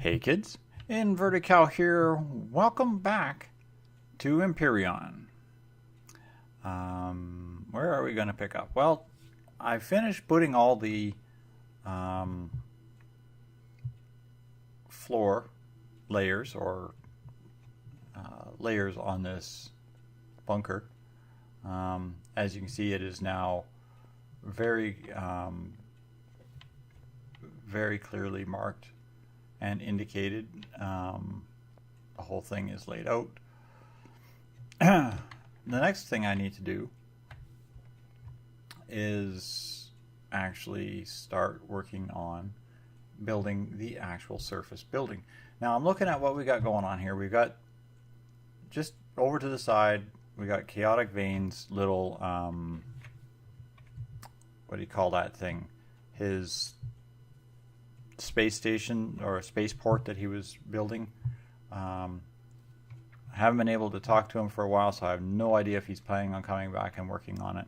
Hey kids, Inverted Cow here. Welcome back to Empyrion. Where are we going to pick up? Well, I finished putting all the floor layers or layers on this bunker. As you can see, it is now very clearly marked and indicated. The whole thing is laid out. The next thing I need to do is actually start working on building the actual surface building. Now I'm looking at what we got going on here. We've got just over to the side, we got chaotic veins, little what do you call that thing? His space station or a spaceport that he was building. I haven't been able to talk to him for a while, so I have no idea if he's planning on coming back and working on it.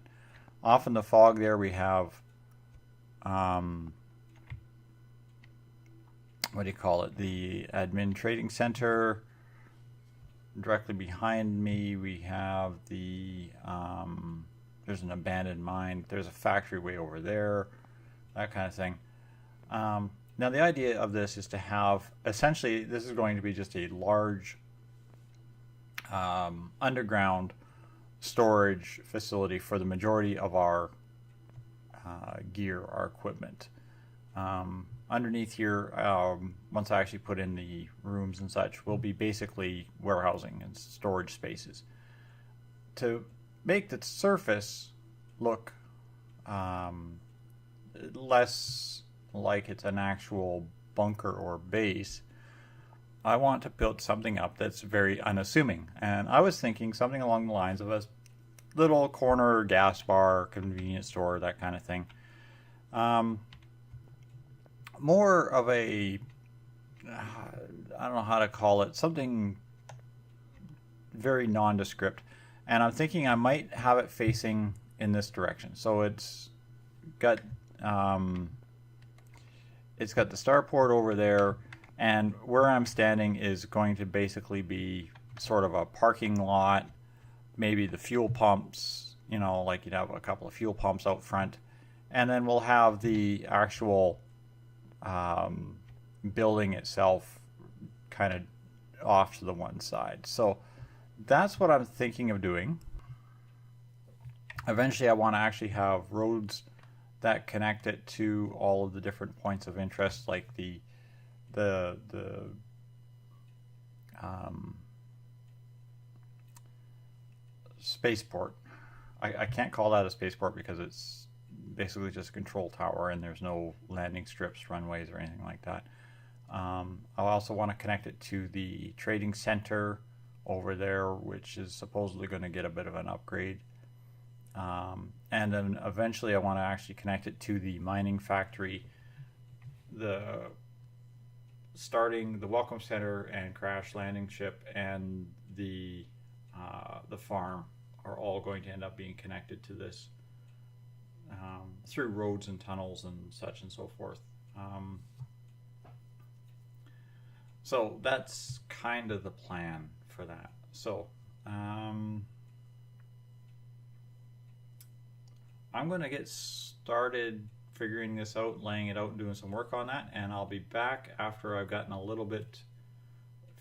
Off in the fog there we have what do you call it? The admin trading center. Directly behind me we have the there's an abandoned mine. There's a factory way over there, that kind of thing. Now the idea of this is to have, essentially this is going to be just a large underground storage facility for the majority of our gear, our equipment. Underneath here, once I actually put in the rooms and such, will be basically warehousing and storage spaces. To make the surface look less like it's an actual bunker or base, I want to build something up that's very unassuming. And I was thinking something along the lines of a little corner gas bar, convenience store, that kind of thing. More of a, I don't know how to call it, something very nondescript. And I'm thinking I might have it facing in this direction. So it's got the starport over there, and where I'm standing is going to basically be sort of a parking lot, maybe the fuel pumps, you know, like you'd have a couple of fuel pumps out front, and then we'll have the actual building itself kind of off to the one side. So that's what I'm thinking of doing. Eventually I want to actually have roads that connect it to all of the different points of interest, like the spaceport. I can't call that a spaceport because it's basically just a control tower and there's no landing strips, runways, or anything like that. I also want to connect it to the trading center over there, which is supposedly going to get a bit of an upgrade. And then eventually I want to actually connect it to the mining factory. Starting the welcome center and crash landing ship and the farm are all going to end up being connected to this through roads and tunnels and such and so forth. So that's kind of the plan for that. So I'm going to get started figuring this out, laying it out, and doing some work on that, and I'll be back after I've gotten a little bit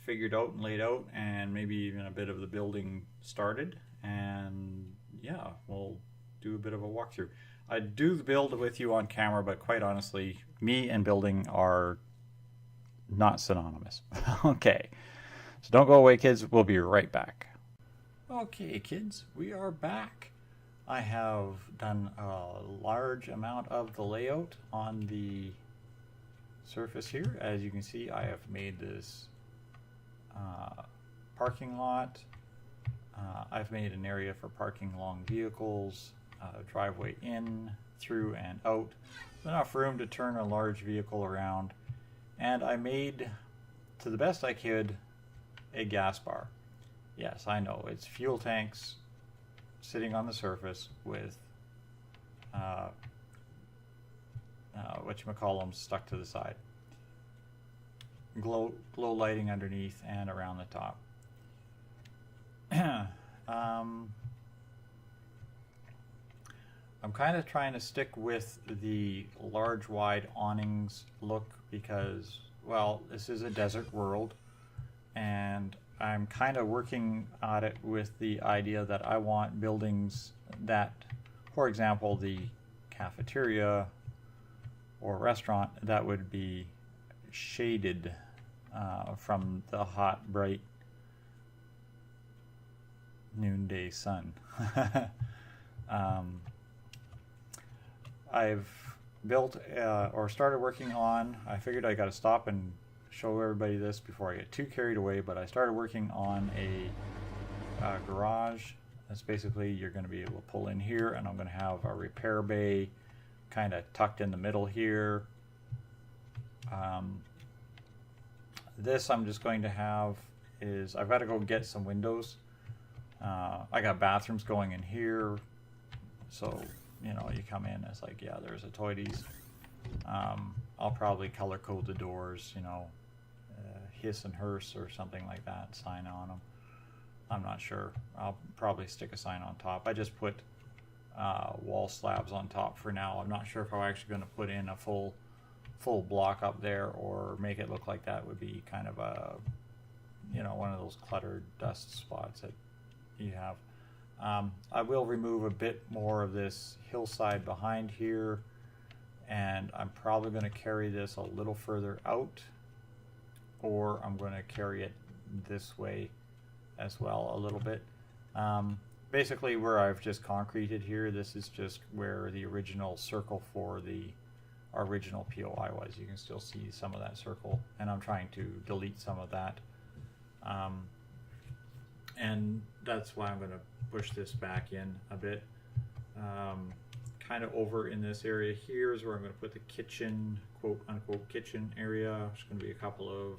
figured out and laid out, and maybe even a bit of the building started. And yeah, we'll do a bit of a walkthrough. I do the build with you on camera, but quite honestly, me and building are not synonymous. Okay, so don't go away, kids. We'll be right back. Okay, kids, we are back. I have done a large amount of the layout on the surface here. As you can see, I have made this parking lot. I've made an area for parking long vehicles, driveway in, through, and out. Enough room to turn a large vehicle around. And I made, to the best I could, a gas bar. Yes, I know, it's fuel tanks sitting on the surface with whatchamacallums stuck to the side. glow lighting underneath and around the top. I'm kind of trying to stick with the large wide awnings look because, well, this is a desert world, and I'm kind of working at it with the idea that I want buildings that, for example, the cafeteria or restaurant, that would be shaded from the hot, bright noonday sun. I've built or started working on, I figured I got to stop and show everybody this before I get too carried away, but I started working on a garage. That's basically, you're going to be able to pull in here, and I'm going to have a repair bay kind of tucked in the middle here. This I'm just going to have is, I've got to go get some windows. I got bathrooms going in here, so you know, you come in, it's like, yeah, there's a toities. I'll probably color code the doors, you know, Hiss and Hearse or something like that, sign on them. I'm not sure. I'll probably stick a sign on top. I just put wall slabs on top for now. I'm not sure if I'm actually going to put in a full block up there or make it look like that would be kind of a, you know, one of those cluttered dust spots that you have. I will remove a bit more of this hillside behind here, and I'm probably going to carry this a little further out, or I'm going to carry it this way as well a little bit. Basically where I've just concreted here, this is just where the original circle for the original POI was. You can still see some of that circle, and I'm trying to delete some of that. And that's why I'm going to push this back in a bit. Kind of over in this area here is where I'm going to put the kitchen, quote unquote kitchen area. There's going to be a couple of,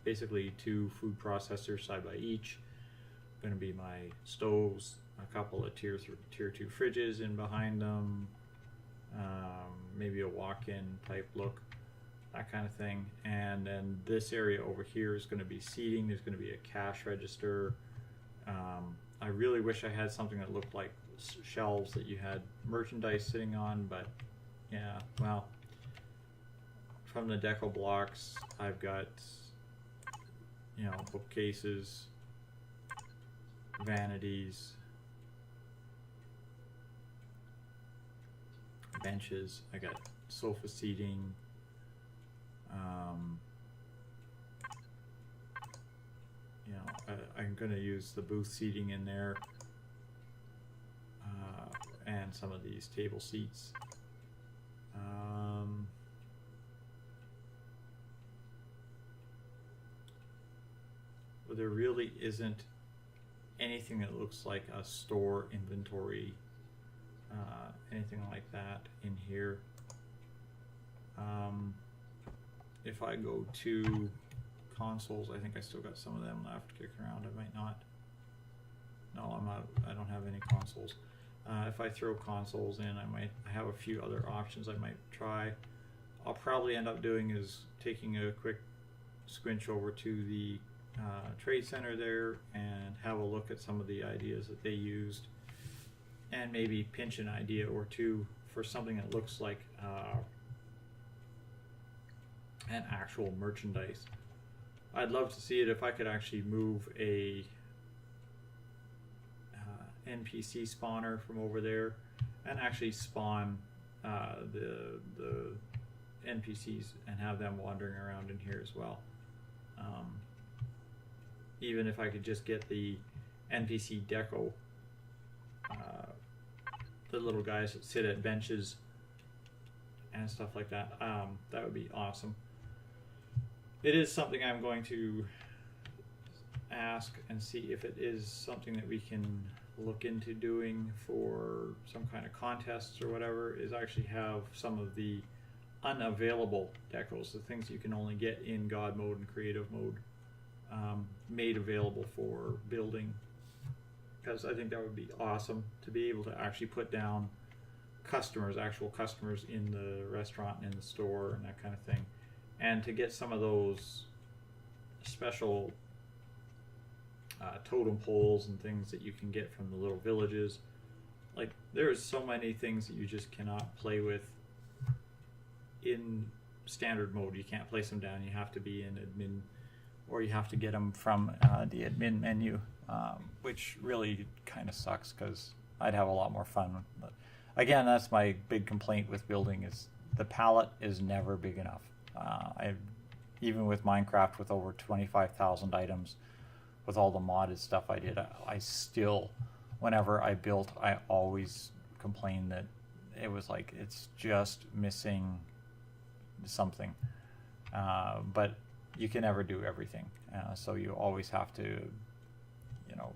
basically 2 food processors side by each. Going to be my stoves, a couple of tier 2 fridges in behind them, maybe a walk-in type look, that kind of thing. And then this area over here is going to be seating. There's going to be a cash register. I really wish I had something that looked like shelves that you had merchandise sitting on, but yeah, well, from the deco blocks, I've got, you know, bookcases, vanities, benches. I got sofa seating. You know, I'm going to use the booth seating in there, and some of these table seats. But there really isn't anything that looks like a store inventory, anything like that in here. If I go to consoles, I think I still got some of them left kicking around. I might not. No, I'm not. I don't have any consoles. If I throw consoles in, I have a few other options I might try. I'll probably end up doing is taking a quick squinch over to the trade center there and have a look at some of the ideas that they used, and maybe pinch an idea or two for something that looks like an actual merchandise. I'd love to see it if I could actually move a NPC spawner from over there and actually spawn the NPCs and have them wandering around in here as well. Even if I could just get the NPC deco, the little guys that sit at benches and stuff like that, that would be awesome. It is something I'm going to ask and see if it is something that we can look into doing for some kind of contests or whatever, is actually have some of the unavailable decos, the things you can only get in God mode and creative mode, made available for building, because I think that would be awesome to be able to actually put down customers, actual customers in the restaurant and in the store and that kind of thing, and to get some of those special totem poles and things that you can get from the little villages. Like, there's so many things that you just cannot play with in standard mode. You can't place them down. You have to be in admin, or you have to get them from the admin menu, which really kind of sucks because I'd have a lot more fun. But again, that's my big complaint with building, is the palette is never big enough. Even with Minecraft, with over 25,000 items, with all the modded stuff I did, I still, whenever I built, I always complained that it was like, it's just missing something. But you can never do everything, so you always have to, you know,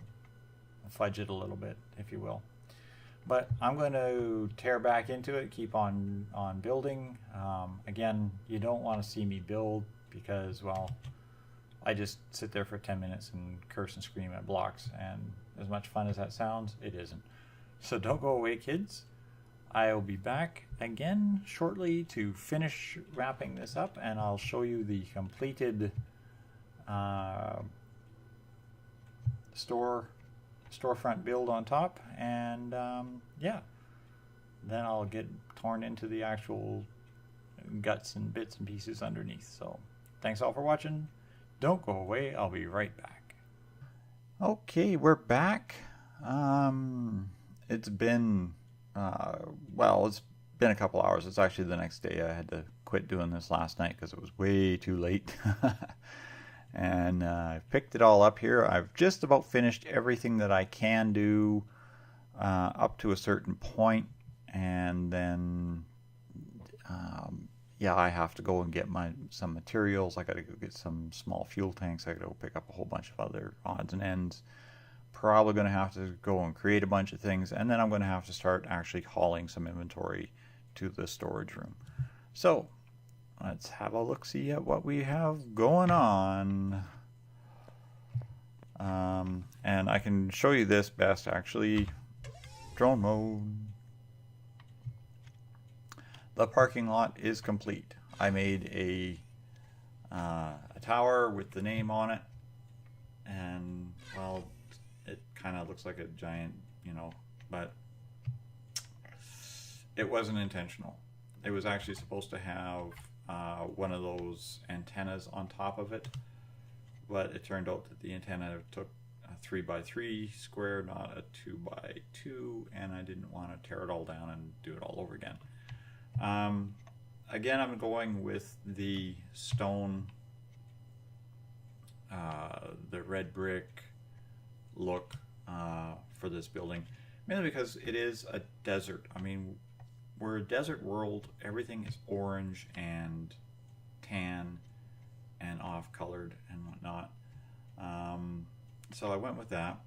fudge it a little bit, if you will. But I'm going to tear back into it, keep on building. Again, you don't want to see me build because, well, I just sit there for 10 minutes and curse and scream at blocks, and as much fun as that sounds, it isn't. So don't go away, kids. I'll be back again shortly to finish wrapping this up, and I'll show you the completed storefront build on top, and yeah, then I'll get torn into the actual guts and bits and pieces underneath. So thanks all for watching. Don't go away, I'll be right back. Okay, we're back. It's been well, it's been a couple hours. It's actually the next day. I had to quit doing this last night because it was way too late. And I've picked it all up here. I've just about finished everything that I can do up to a certain point, and then yeah, I have to go and get some materials. I got to go get some small fuel tanks. I got to go pick up a whole bunch of other odds and ends. Probably going to have to go and create a bunch of things, and then I'm going to have to start actually hauling some inventory to the storage room. So let's have a look-see at what we have going on. And I can show you this best, actually. Drone mode. The parking lot is complete. I made a tower with the name on it, and, well, it kind of looks like a giant, you know, but it wasn't intentional. It was actually supposed to have one of those antennas on top of it, but it turned out that the antenna took a 3x3 square, not a 2x2, and I didn't want to tear it all down and do it all over again. Again, I'm going with the stone, the red brick look for this building, mainly because it is a desert. I mean, we're a desert world. Everything is orange and tan and off-colored and whatnot. So I went with that.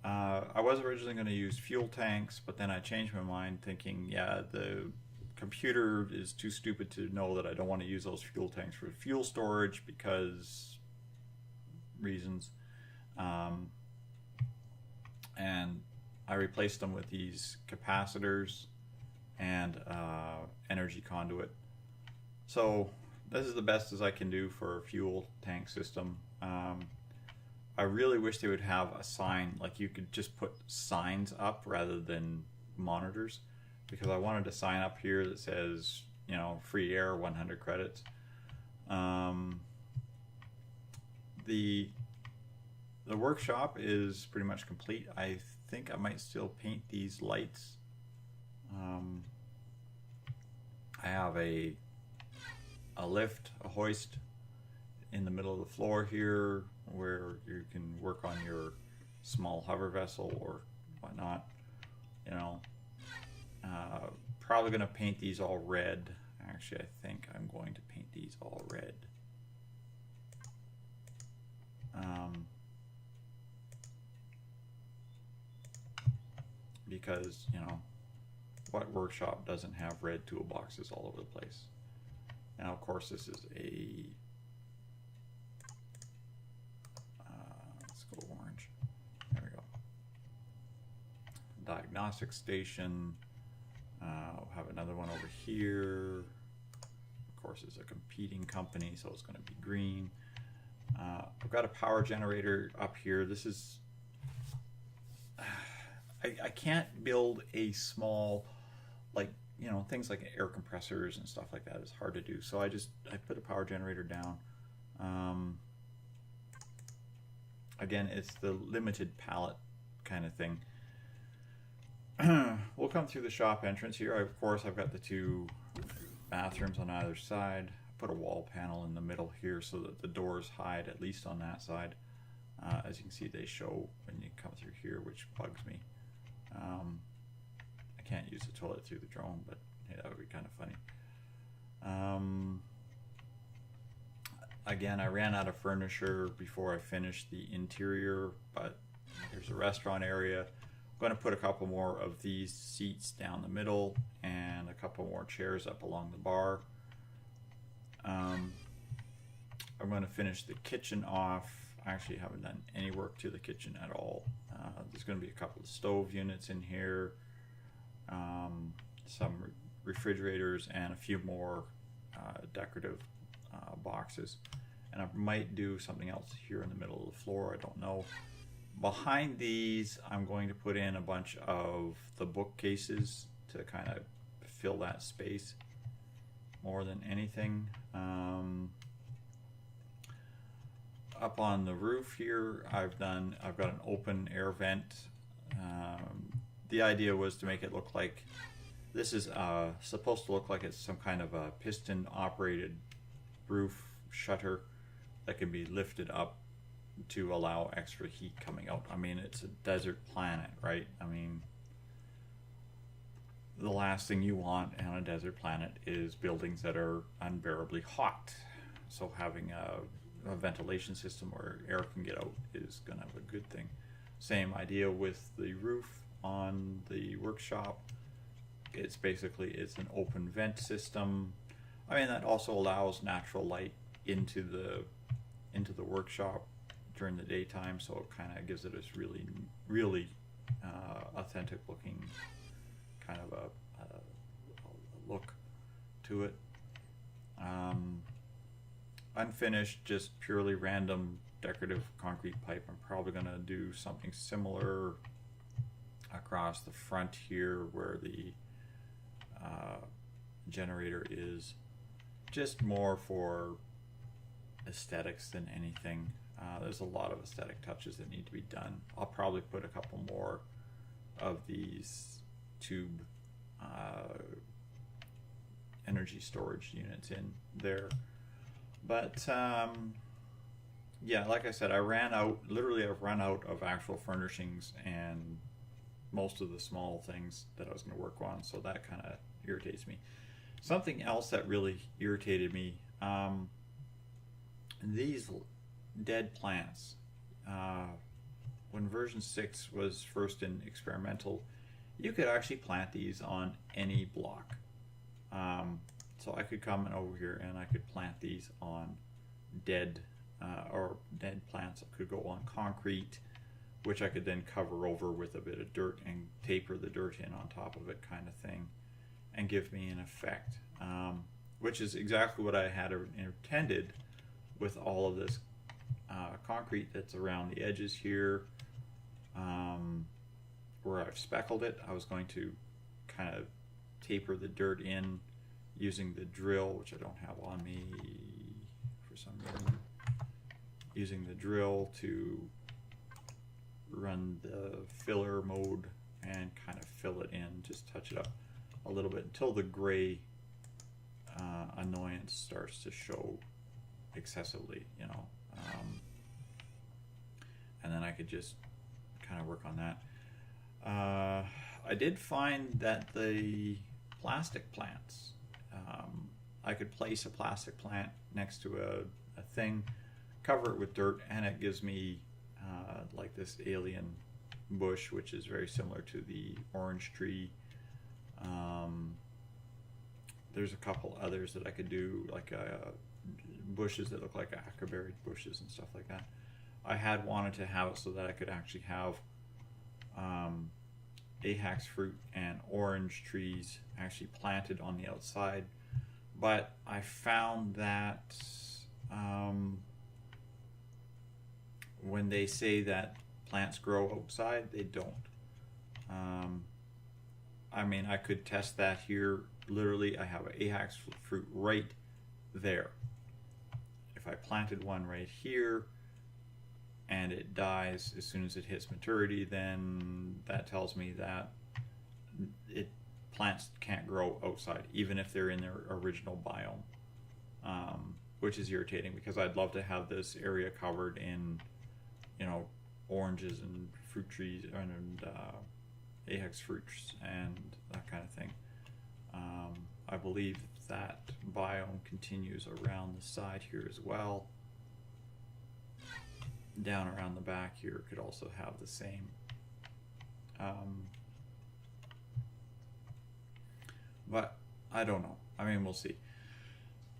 I was originally going to use fuel tanks, but then I changed my mind, thinking, yeah, the computer is too stupid to know that I don't want to use those fuel tanks for fuel storage because reasons. And I replaced them with these capacitors and energy conduit. So this is the best as I can do for a fuel tank system. I really wish they would have a sign, like you could just put signs up rather than monitors, because I wanted a sign up here that says, you know, free air, 100 credits. The workshop is pretty much complete. I think I might still paint these lights. I have a lift, a hoist in the middle of the floor here where you can work on your small hover vessel or whatnot, you know. Probably going to paint these all red. Actually, I think I'm going to paint these all red. Because, you know, what workshop doesn't have red toolboxes all over the place? Now, of course, this is a let's go orange. There we go. Diagnostic station. We'll have another one over here. Of course, it's a competing company, so it's going to be green. I've got a power generator up here. This is I can't build a small, like, you know, things like air compressors and stuff like that is hard to do. So I put a power generator down. Again, it's the limited palette kind of thing. We'll come through the shop entrance here. Of course, I've got the two bathrooms on either side. I put a wall panel in the middle here so that the doors hide, at least on that side. As you can see, they show when you come through here, which bugs me. I can't use the toilet through the drone, but hey, that would be kind of funny. Again, I ran out of furniture before I finished the interior, but there's a restaurant area. I'm going to put a couple more of these seats down the middle and a couple more chairs up along the bar. I'm going to finish the kitchen off. I actually haven't done any work to the kitchen at all. There's going to be a couple of stove units in here, some refrigerators, and a few more decorative boxes. And I might do something else here in the middle of the floor, I don't know. Behind these, I'm going to put in a bunch of the bookcases to kind of fill that space more than anything. Up on the roof here, I've got an open air vent. The idea was to make it look like this is supposed to look like it's some kind of a piston operated roof shutter that can be lifted up to allow extra heat coming out. I mean, it's a desert planet, right? I mean, the last thing you want on a desert planet is buildings that are unbearably hot. So having a ventilation system where air can get out is going to have a good thing. Same idea with the roof on the workshop. It's an open vent system. I mean, that also allows natural light into the workshop during the daytime, so it kind of gives it this really authentic looking kind of a look to it. Unfinished, just purely random decorative concrete pipe. I'm probably going to do something similar across the front here where the generator is, just more for aesthetics than anything. There's a lot of aesthetic touches that need to be done. I'll probably put a couple more of these tube energy storage units in there. But yeah, like I said, I've run out of actual furnishings and most of the small things that I was going to work on, so that kind of irritates me. Something else that really irritated me, these dead plants. When version 6 was first in experimental, you could actually plant these on any block. So I could come over here and I could plant these on dead plants that could go on concrete, which I could then cover over with a bit of dirt and taper the dirt in on top of it, kind of thing, and give me an effect, which is exactly what I had intended with all of this concrete that's around the edges here, where I've speckled it. I was going to kind of taper the dirt in using the drill, which I don't have on me for some reason, using the drill to run the filler mode and kind of fill it in, just touch it up a little bit until the gray annoyance starts to show excessively, you know, and then I could just kind of work on that. I did find that the plastic plants, I could place a plastic plant next to a thing, cover it with dirt, and it gives me like this alien bush, which is very similar to the orange tree. There's a couple others that I could do, like bushes that look like acroberry bushes and stuff like that. I had wanted to have it so that I could actually have Ajax fruit and orange trees actually planted on the outside, but I found that when they say that plants grow outside, they don't. I mean, I could test that here. Literally, I have an Ajax fruit right there. If I planted one right here and it dies as soon as it hits maturity, then that tells me that plants can't grow outside, even if they're in their original biome, which is irritating because I'd love to have this area covered in, oranges and fruit trees and Ajax fruits and that kind of thing. I believe that biome continues around the side here as well. Down around the back here could also have the same. But I don't know. I mean, we'll see.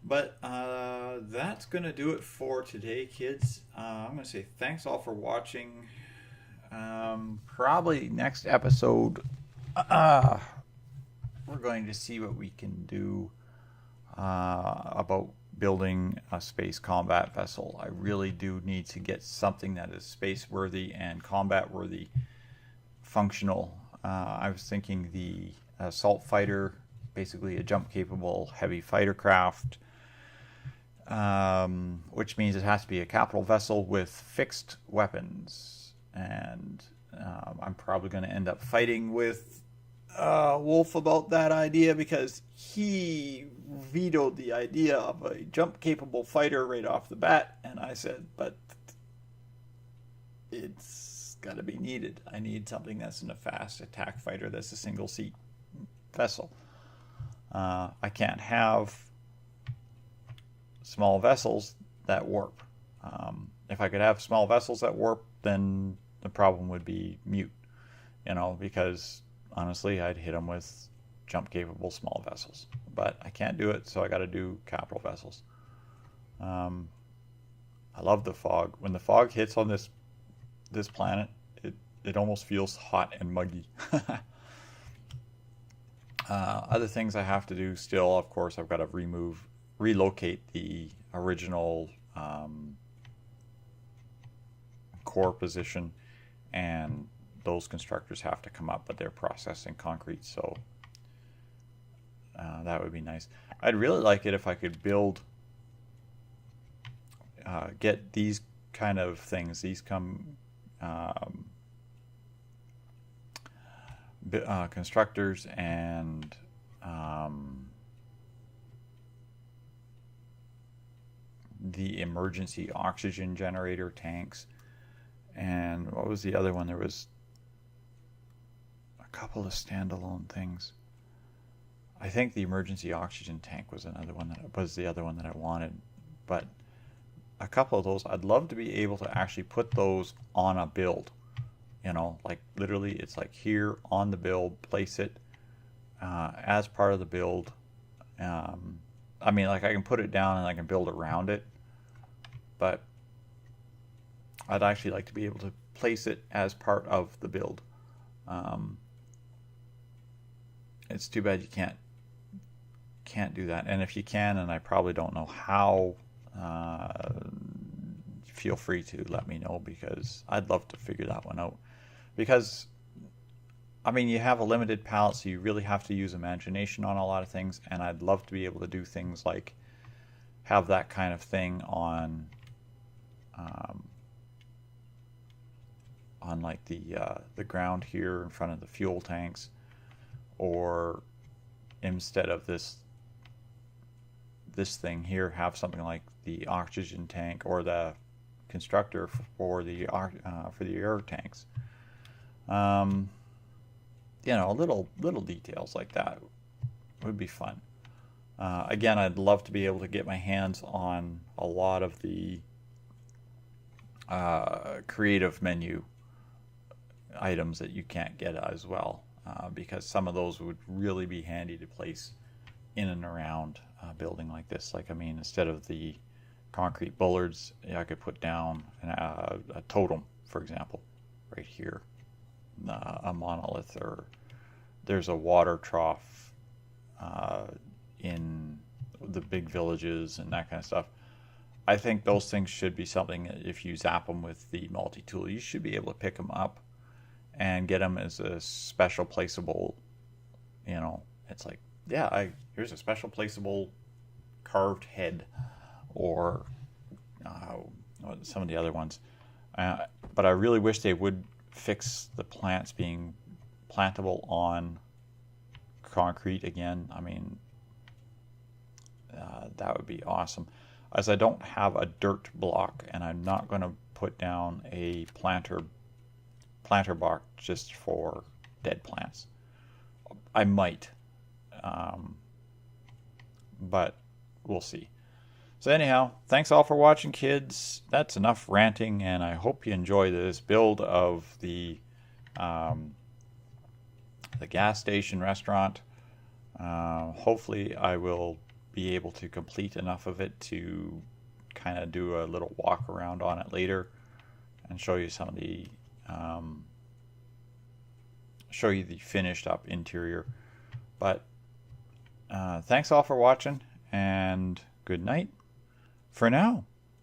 But that's going to do it for today, kids. I'm going to say thanks all for watching. Probably next episode, we're going to see what we can do about building a space combat vessel. I really do need to get something that is space worthy and combat worthy, functional. I was thinking the assault fighter, basically a jump capable heavy fighter craft, which means it has to be a capital vessel with fixed weapons. And I'm probably going to end up fighting with Wolf about that idea because he vetoed the idea of a jump capable fighter right off the bat, and I said, but it's got to be needed. I need something that's in a fast attack fighter that's a single seat vessel. I can't have small vessels that warp. If I could have small vessels that warp, then the problem would be mute, because honestly, I'd hit them with jump-capable small vessels. But I can't do it, so I got to do capital vessels. I love the fog. When the fog hits on this planet, it almost feels hot and muggy. Other things I have to do still, of course, I've got to relocate the original core position, and those constructors have to come up, but they're processing concrete, so that would be nice. I'd really like it if I could get these kind of things. These constructors and the emergency oxygen generator tanks. And what was the other one? There was a couple of standalone things. I think the emergency oxygen tank was the other one that I wanted. But a couple of those, I'd love to be able to actually put those on a build. Like literally, it's like here on the build, place it as part of the build. I mean, like I can put it down and I can build around it, but I'd actually like to be able to place it as part of the build. It's too bad you can't do that. And if you can, and I probably don't know how, feel free to let me know, because I'd love to figure that one out. Because, I mean, you have a limited palette, so you really have to use imagination on a lot of things, and I'd love to be able to do things like have that kind of thing on like the ground here in front of the fuel tanks, or instead of this thing here, have something like the oxygen tank or the constructor for the air tanks. Little details like that would be fun. Again, I'd love to be able to get my hands on a lot of the creative menu items that you can't get as well, because some of those would really be handy to place in and around a building like this. Like, I mean, instead of the concrete bullards, I could put down a totem, for example, right here, a monolith, or there's a water trough in the big villages and that kind of stuff. I think those things should be something that if you zap them with the multi-tool, you should be able to pick them up and get them as a special placeable, you know, it's like, yeah, here's a special placeable carved head, or some of the other ones. But I really wish they would fix the plants being plantable on concrete again. I mean, that would be awesome. As I don't have a dirt block, and I'm not going to put down a planter box just for dead plants. I might, but we'll see. So anyhow, thanks all for watching, kids. That's enough ranting, and I hope you enjoy this build of the gas station restaurant. Hopefully I will be able to complete enough of it to kind of do a little walk around on it later and show you some of the finished up interior. But thanks all for watching, and good night for now.